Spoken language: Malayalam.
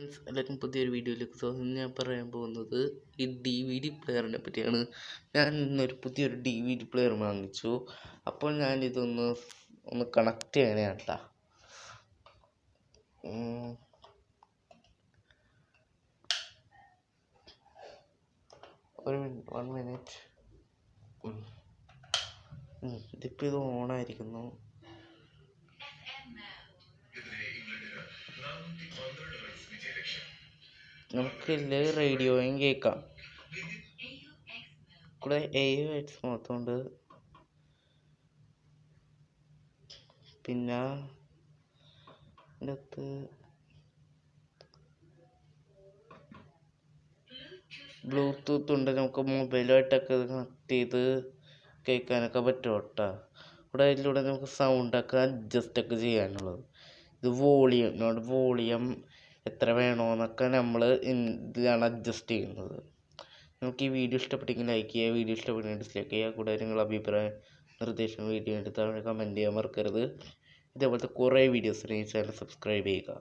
എല്ലാവർക്കും പുതിയൊരു വീഡിയോയിലേക്ക് സ്വാഗതം. ഞാൻ പറയാൻ പോകുന്നത് ഈ DVD പ്ലെയറിനെ പറ്റിയാണ്. ഞാൻ ഇന്നൊരു പുതിയൊരു DVD പ്ലെയർ വാങ്ങിച്ചു. അപ്പോൾ ഞാൻ ഇതൊന്ന് കണക്ട് ചെയ്യണേണ് കേട്ടോ. ഒരു മിനിറ്റ്, 1 മിനിറ്റ്. ഇതിപ്പോൾ ഇത് ഓണായിരിക്കുന്നു. നമുക്കില്ല റേഡിയോയും കേൾക്കാം. കൂടെ AUX മൊത്തമുണ്ട്. പിന്നെ ഇതിനകത്ത് ബ്ലൂടൂത്ത് ഉണ്ട്. നമുക്ക് മൊബൈലുമായിട്ടൊക്കെ കണക്ട് ചെയ്ത് കേൾക്കാനൊക്കെ പറ്റും കേട്ടോ. ഇവിടെ അതിലൂടെ നമുക്ക് സൗണ്ടൊക്കെ അഡ്ജസ്റ്റൊക്കെ ചെയ്യാനുള്ളത്. ഇത് വോളിയം എത്ര വേണമെന്നൊക്കെ നമ്മൾ ഇതിലാണ് അഡ്ജസ്റ്റ് ചെയ്യുന്നത്. നമുക്ക് ഈ വീഡിയോ ഇഷ്ടപ്പെട്ടെങ്കിൽ ലൈക്ക് ചെയ്യുക, വീഡിയോ ഇഷ്ടപ്പെട്ടെങ്കിൽ ഡിസ്ലൈക്ക് ചെയ്യുക. കൂടെ നിങ്ങളുടെ അഭിപ്രായം നിർദ്ദേശം വീഡിയോ എടുത്ത് താഴെ കമൻറ്റ് ചെയ്യാൻ മറക്കരുത്. ഇതേപോലത്തെ കുറേ വീഡിയോസിന് ഈ ചാനൽ സബ്സ്ക്രൈബ് ചെയ്യുക.